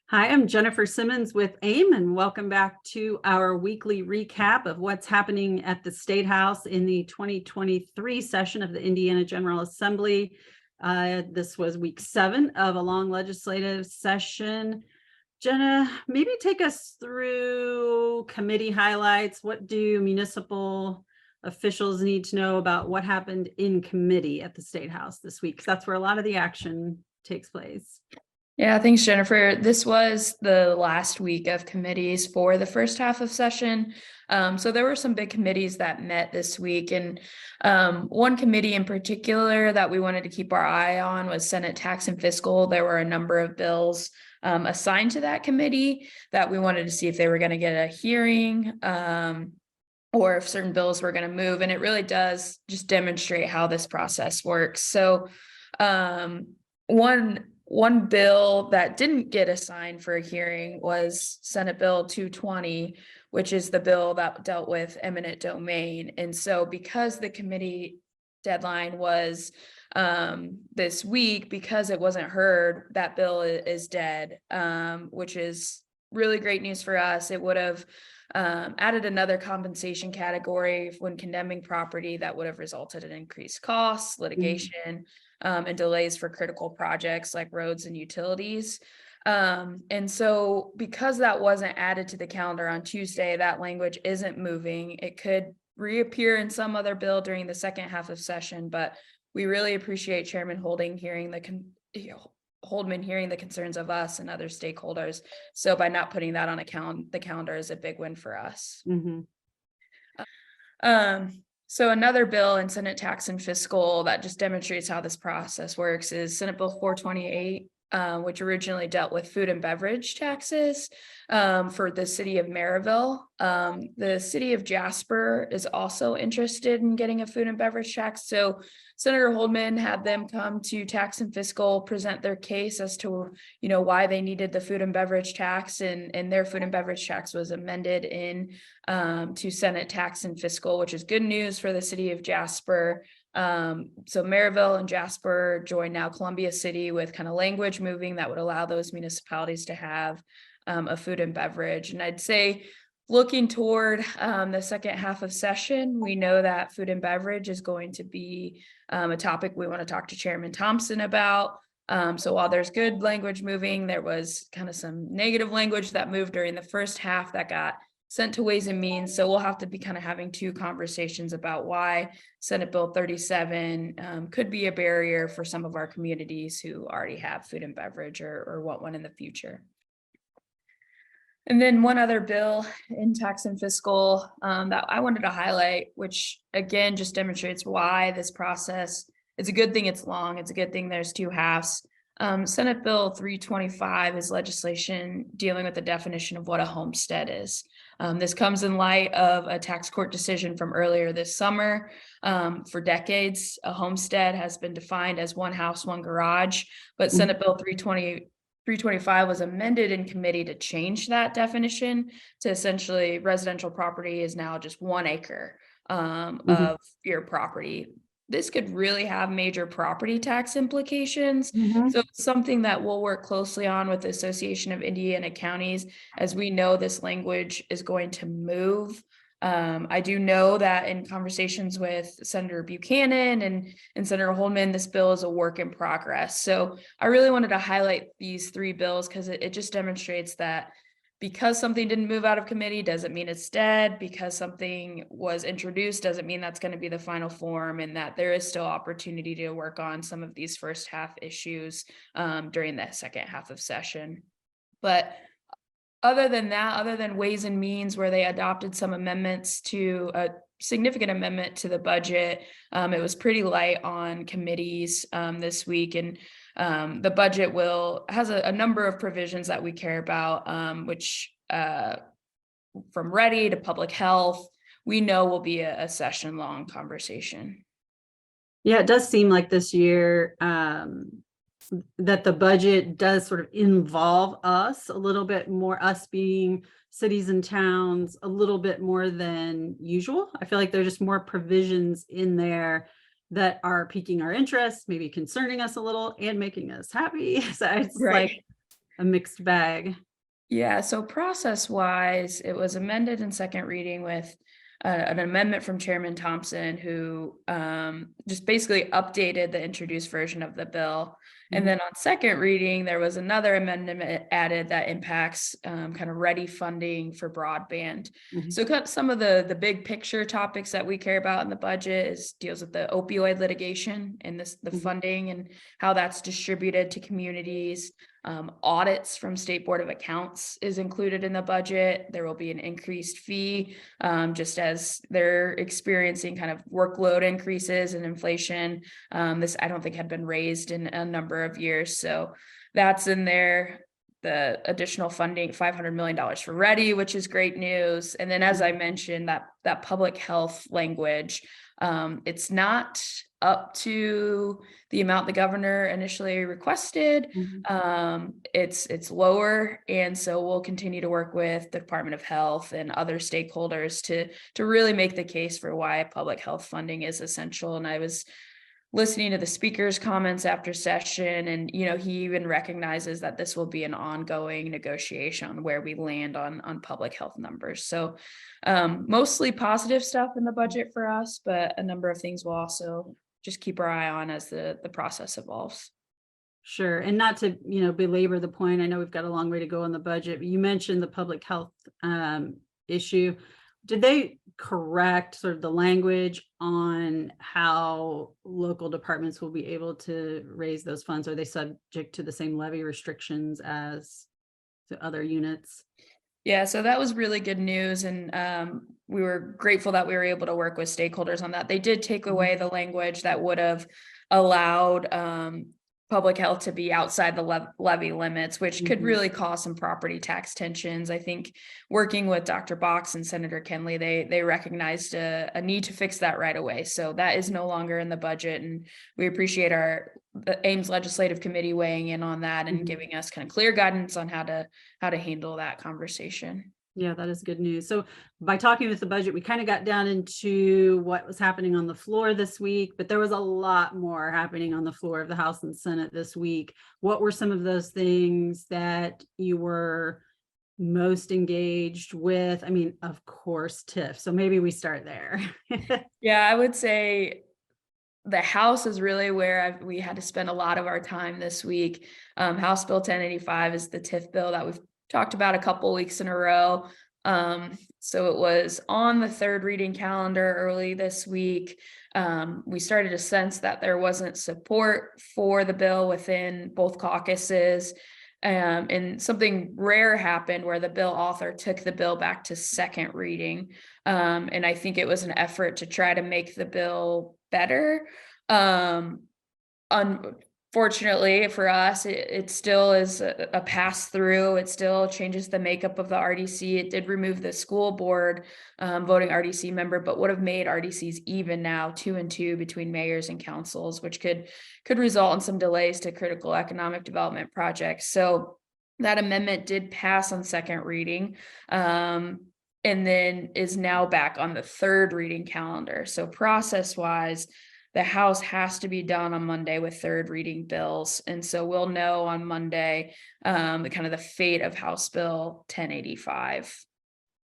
Hi, I'm Jennifer Simmons with AIM, and welcome back to our weekly recap of what's happening at the State House in the 2023 session of the Indiana General Assembly. This was week 7 of a long legislative session. Jenna, maybe take us through committee highlights. What do municipal officials need to know about what happened in committee at the State House this week? Because that's where a lot of the action takes place. Yeah, thanks, Jennifer. This was the last week of committees for the first half of session. So there were some big committees that met this week, and one committee in particular that we wanted to keep our eye on was Senate Tax and Fiscal. There were a number of bills assigned to that committee that we wanted to see if they were going to get a hearing or if certain bills were going to move, and it really does just demonstrate how this process works. So one bill that didn't get assigned for a hearing was Senate Bill 220, which is the bill that dealt with eminent domain. And so because the committee deadline was this week, because it wasn't heard, that bill is dead, which is really great news for us. It would have added another compensation category when condemning property that would have resulted in increased costs, litigation, and delays for critical projects like roads and utilities. And so because that wasn't added to the calendar on Tuesday, that language isn't moving. It could reappear in some other bill during the second half of session, but we really appreciate Chairman Holdman hearing the concerns of us and other stakeholders. So by not putting that on the calendar is a big win for us. Mm-hmm. So another bill in Senate Tax and Fiscal that just demonstrates how this process works is Senate Bill 428, which originally dealt with food and beverage taxes for the city of Maryville. The city of Jasper is also interested in getting a food and beverage tax. So Senator Holdman had them come to Tax and Fiscal, present their case as to, why they needed the food and beverage tax, and their food and beverage tax was amended in to Senate Tax and Fiscal, which is good news for the city of Jasper. So Maryville and Jasper join now Columbia City with kind of language moving that would allow those municipalities to have a food and beverage. And I'd say looking toward the second half of session, we know that food and beverage is going to be a topic we want to talk to Chairman Thompson about. So while there's good language moving, there was kind of some negative language that moved during the first half that got sent to Ways and Means. So we'll have to be kind of having two conversations about why Senate Bill 37 could be a barrier for some of our communities who already have food and beverage or want one in the future. And then one other bill in Tax and Fiscal that I wanted to highlight, which again just demonstrates why this process, it's a good thing it's long, it's a good thing there's two halves. Senate Bill 325 is legislation dealing with the definition of what a homestead is. This comes in light of a tax court decision from earlier this summer. For decades, a homestead has been defined as one house, one garage, but Senate Bill 325 was amended in committee to change that definition to essentially residential property is now just 1 acre of your property. This could really have major property tax implications. So it's something that we'll work closely on with the Association of Indiana Counties, as we know this language is going to move. I do know that in conversations with Senator Buchanan and Senator Holdman, this bill is a work in progress. So I really wanted to highlight these 3 bills because it just demonstrates that because something didn't move out of committee doesn't mean it's dead. Because something was introduced doesn't mean that's going to be the final form, and that there is still opportunity to work on some of these first half issues during the second half of session. But other than that, other than Ways and Means, where they adopted some amendments to a significant amendment to the budget, it was pretty light on committees this week. And the budget has a number of provisions that we care about, which from READY to public health, we know will be a session-long conversation. Yeah, it does seem like this year that the budget does sort of involve us a little bit more, us being cities and towns, a little bit more than usual. I feel like there's just more provisions in there that are piquing our interest, maybe concerning us a little and making us happy. So it's Right. like a mixed bag. Yeah, so process wise, it was amended in second reading with an amendment from Chairman Thompson, who just basically updated the introduced version of the bill. And Mhm. then on second reading, there was another amendment added that impacts kind of ready funding for broadband. Mhm. So some of the big picture topics that we care about in the budget is deals with the opioid litigation and the Mhm. funding and how that's distributed to communities. Audits from State Board of Accounts is included in the budget. There will be an increased fee, just as they're experiencing kind of workload increases and inflation. This I don't think had been raised in a number of years. So that's in there. The additional funding, $500 million for Ready, which is great news. And then, as I mentioned, that public health language, it's not up to the amount the governor initially requested. Mhm. It's lower, and so we'll continue to work with the Department of Health and other stakeholders to really make the case for why public health funding is essential. And I was listening to the speaker's comments after session, and he even recognizes that this will be an ongoing negotiation on where we land on public health numbers. So mostly positive stuff in the budget for us, but a number of things we'll also just keep our eye on as the process evolves. Sure. And not to, belabor the point, I know we've got a long way to go on the budget, but you mentioned the public health issue. Did they correct sort of the language on how local departments will be able to raise those funds? Are they subject to the same levy restrictions as the other units? Yeah, so that was really good news, and we were grateful that we were able to work with stakeholders on that. They did take Mhm. away the language that would have allowed public health to be outside the levy limits, which could Mhm. really cause some property tax tensions. I think working with Dr. Box and Senator Kenley, they recognized a need to fix that right away. So that is no longer in the budget, and we appreciate the Ames Legislative Committee weighing in on that and Mhm. giving us kind of clear guidance on how to handle that conversation. Yeah, that is good news. So by talking with the budget, we kind of got down into what was happening on the floor this week, but there was a lot more happening on the floor of the House and Senate this week. What were some of those things that you were most engaged with? I mean, of course, TIF. So maybe we start there. Yeah, I would say the House is really where we had to spend a lot of our time this week. House Bill 1085 is the TIF bill that we've talked about a couple weeks in a row. So it was on the third reading calendar early this week. We started to sense that there wasn't support for the bill within both caucuses. And something rare happened where the bill author took the bill back to second reading. And I think it was an effort to try to make the bill better. Um, Unfortunately for us, it still is a pass through. It still changes the makeup of the RDC. It did remove the school board voting RDC member, but would have made RDCs even now 2 and 2 between mayors and councils, which could result in some delays to critical economic development projects. So that amendment did pass on second reading. And then is now back on the third reading calendar. So process wise, the House has to be done on Monday with third reading bills. And so we'll know on Monday the kind of the fate of House Bill 1085.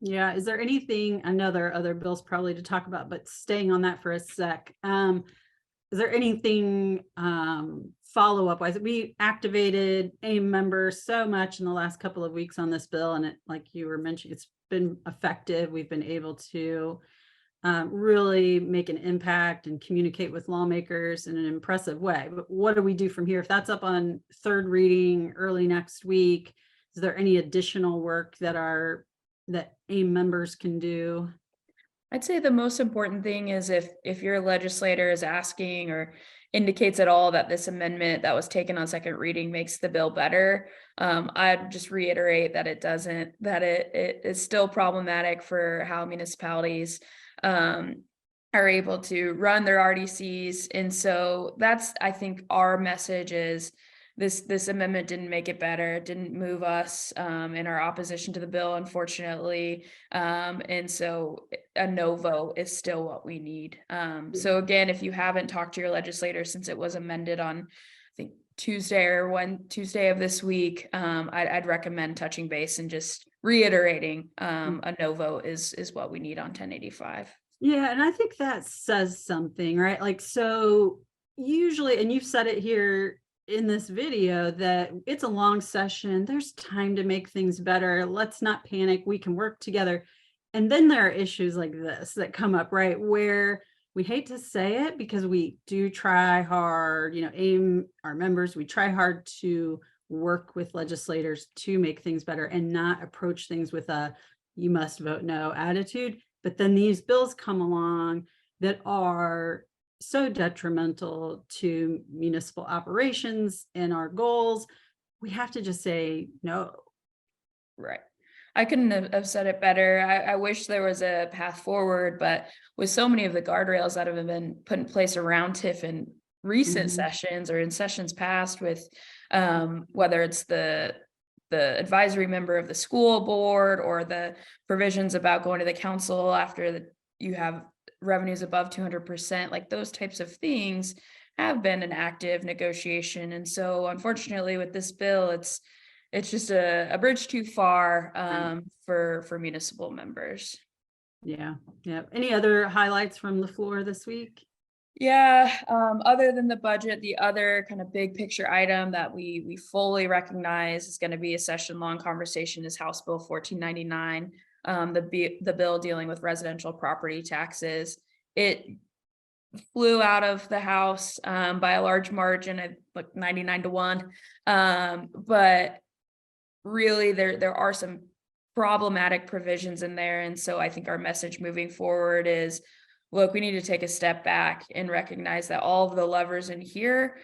Yeah. Is there anything, I know there are other bills probably to talk about, but staying on that for a sec. Is there anything follow-up wise? We activated AIM members so much in the last couple of weeks on this bill, and it, like you were mentioning, it's been effective. We've been able to really make an impact and communicate with lawmakers in an impressive way. But what do we do from here? If that's up on third reading early next week, is there any additional work that AIM members can do? I'd say the most important thing is if your legislator is asking or indicates at all that this amendment that was taken on second reading makes the bill better, I'd just reiterate that it doesn't, that it is still problematic for how municipalities are able to run their RDCs. And so that's, I think, our message is this amendment didn't make it better. It didn't move us in our opposition to the bill, unfortunately. And so a no vote is still what we need. So again, if you haven't talked to your legislator since it was amended on, I think Tuesday or one Tuesday of this week, I'd recommend touching base and just reiterating a no vote is what we need on 1085. Yeah, and I think that says something, right? Like, so usually, and you've said it here in this video, that it's a long session. There's time to make things better. Let's not panic. We can work together. And then there are issues like this that come up, right? Where we hate to say it because we do try hard, AIM, our members, we try hard to work with legislators to make things better and not approach things with a you must vote no attitude. But then these bills come along that are so detrimental to municipal operations and our goals. We have to just say no. Right. I couldn't have said it better. I wish there was a path forward, but with so many of the guardrails that have been put in place around TIF in recent sessions or in sessions past, with whether it's the advisory member of the school board or the provisions about going to the council after you have revenues above 200%, like those types of things have been an active negotiation. And so unfortunately with this bill, it's just a bridge too far for municipal members. Yeah. Any other highlights from the floor this week? Yeah, other than the budget, the other kind of big picture item that we fully recognize is going to be a session-long conversation is House Bill 1499, the bill dealing with residential property taxes. It flew out of the House by a large margin, like 99-1, but really there are some problematic provisions in there, and so I think our message moving forward is, look, we need to take a step back and recognize that all of the levers in here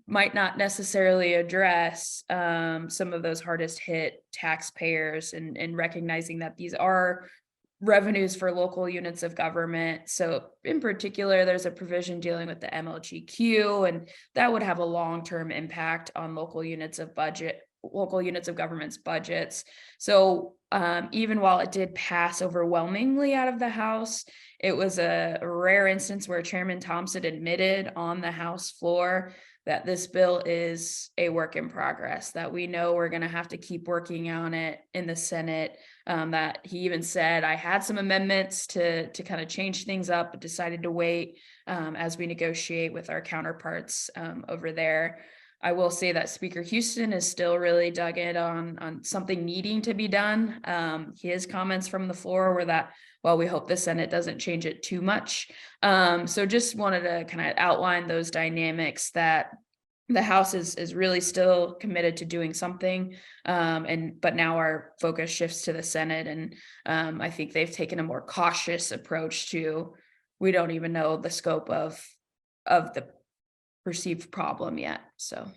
might not necessarily address some of those hardest hit taxpayers, and recognizing that these are revenues for local units of government. So in particular, there's a provision dealing with the MLGQ, and that would have a long-term impact on local units of government's budgets. So even while it did pass overwhelmingly out of the House, it was a rare instance where Chairman Thompson admitted on the House floor that this bill is a work in progress, that we know we're going to have to keep working on it in the Senate. That he even said, I had some amendments to kind of change things up, but decided to wait as we negotiate with our counterparts over there. I will say that Speaker Houston is still really dug in on something needing to be done. His comments from the floor were that, well, we hope the Senate doesn't change it too much. So just wanted to kind of outline those dynamics, that the House is really still committed to doing something. But now our focus shifts to the Senate. And I think they've taken a more cautious approach to, we don't even know the scope of the perceived problem yet. So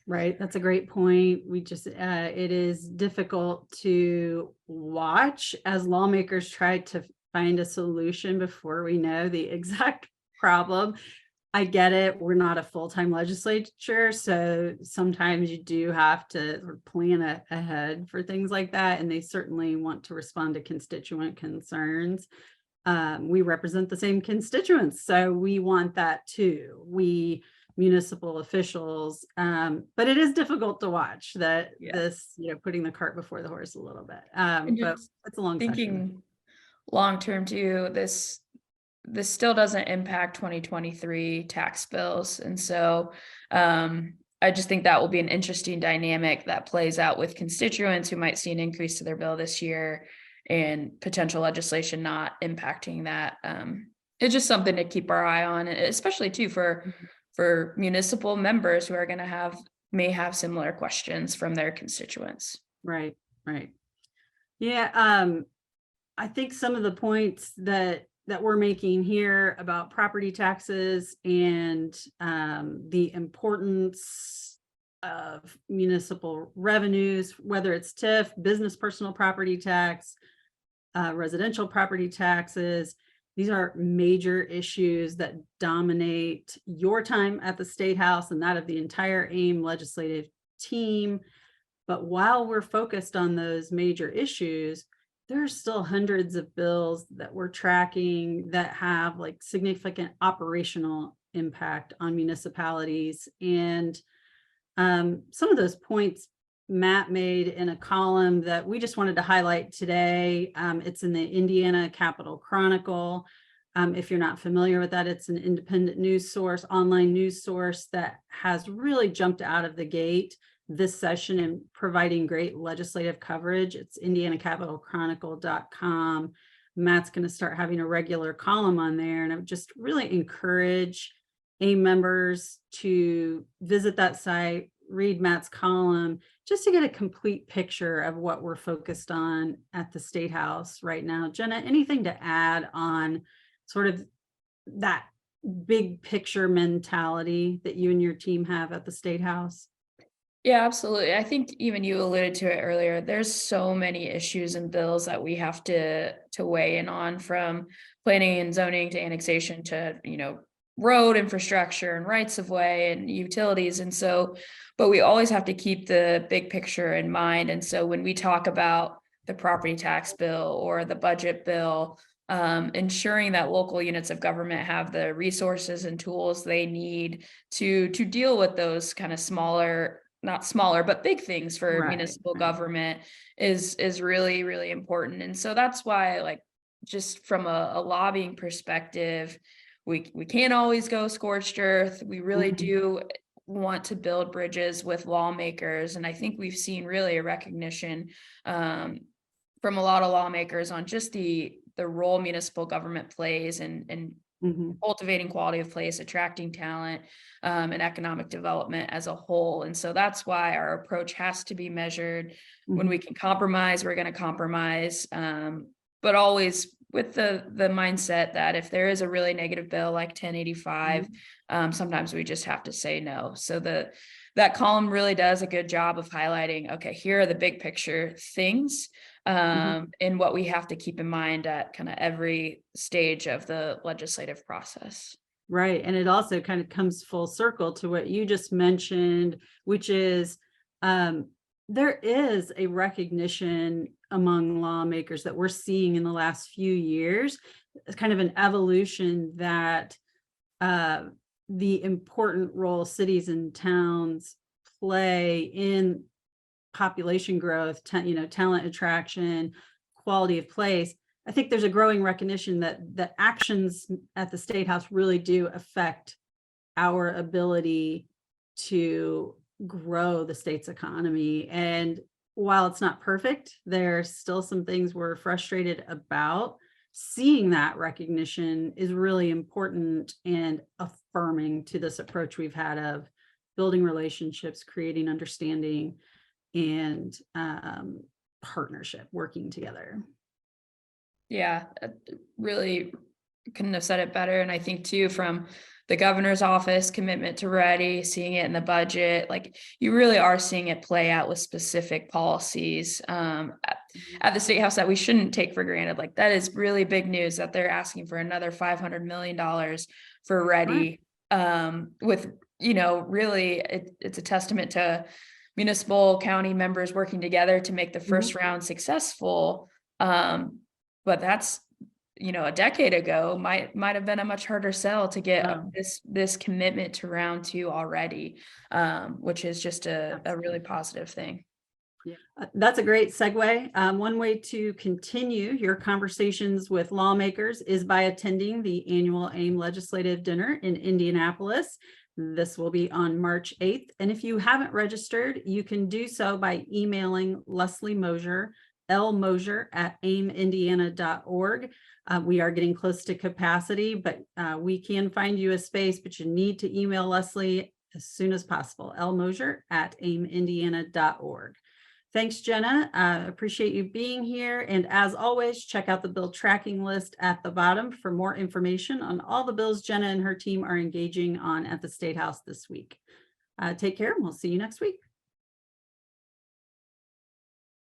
right, that's a great point. We just it is difficult to watch as lawmakers try to find a solution before we know the exact problem. I get it, we're not a full-time legislature, so sometimes you do have to plan ahead for things like that, and they certainly want to respond to constituent concerns. We represent the same constituents, so we want that too. We municipal officials, but it is difficult to watch that this, putting the cart before the horse a little bit. But it's a long thinking long term too. This still doesn't impact 2023 tax bills, and so I just think that will be an interesting dynamic that plays out with constituents who might see an increase to their bill this year, and potential legislation not impacting that. It's just something to keep our eye on, especially too for municipal members who are going to may have similar questions from their constituents. Right. Yeah. I think some of the points that we're making here about property taxes and the importance of municipal revenues, whether it's TIF, business personal property tax, residential property taxes. These are major issues that dominate your time at the State House and that of the entire AIM legislative team. But while we're focused on those major issues, there's still hundreds of bills that we're tracking that have like significant operational impact on municipalities. And some of those points Matt made in a column that we just wanted to highlight today. It's in the Indiana Capitol Chronicle. If you're not familiar with that, it's an independent news source, online news source that has really jumped out of the gate this session in providing great legislative coverage. It's indianacapitolchronicle.com. Matt's going to start having a regular column on there, and I would just really encourage AIM members to visit that site, read Matt's column, just to get a complete picture of what we're focused on at the State House right now. Jenna, anything to add on sort of that big picture mentality that you and your team have at the State House? Yeah, absolutely. I think even you alluded to it earlier. There's so many issues and bills that we have to weigh in on, from planning and zoning to annexation to, road infrastructure and rights of way and utilities. And so, but we always have to keep the big picture in mind. And so when we talk about the property tax bill or the budget bill, ensuring that local units of government have the resources and tools they need to deal with those kind of not smaller, but big things for municipal government is really, really important. And so that's why, like, just from a lobbying perspective, we can't always go scorched earth. We really do want to build bridges with lawmakers. And I think we've seen really a recognition from a lot of lawmakers on just the role municipal government plays in cultivating quality of place, attracting talent, and economic development as a whole. And so that's why our approach has to be measured. When we can compromise, we're going to compromise, but always with the mindset that if there is a really negative bill like 1085, sometimes we just have to say no. So that column really does a good job of highlighting, okay, here are the big picture things, and what we have to keep in mind at kind of every stage of the legislative process. Right. And it also kind of comes full circle to what you just mentioned, which is there is a recognition among lawmakers that we're seeing in the last few years. It's kind of an evolution that the important role cities and towns play in population growth, talent attraction, quality of place. I think there's a growing recognition that actions at the State House really do affect our ability to grow the state's economy. And while it's not perfect, there's still some things we're frustrated about. Seeing that recognition is really important and affirming to this approach we've had of building relationships, creating understanding, and partnership, working together. Yeah, really couldn't have said it better. And I think too, from the governor's office commitment to ready, seeing it in the budget, like you really are seeing it play out with specific policies at the State House that we shouldn't take for granted. Like that is really big news that they're asking for another $500 million for ready, with, really it's a testament to municipal county members working together to make the first round successful. But that's, a decade ago might have been a much harder sell to get this commitment to round 2 already, which is just a really positive thing. Yeah, that's a great segue. One way to continue your conversations with lawmakers is by attending the annual AIM Legislative Dinner in Indianapolis. This will be on March 8th. And if you haven't registered, you can do so by emailing Leslie Mosier, lmosier@aimindiana.org. We are getting close to capacity, but we can find you a space, but you need to email Leslie as soon as possible, lmosier@aimindiana.org. Thanks, Jenna. Appreciate you being here. And as always, check out the bill tracking list at the bottom for more information on all the bills Jenna and her team are engaging on at the State House this week. Take care, and we'll see you next week.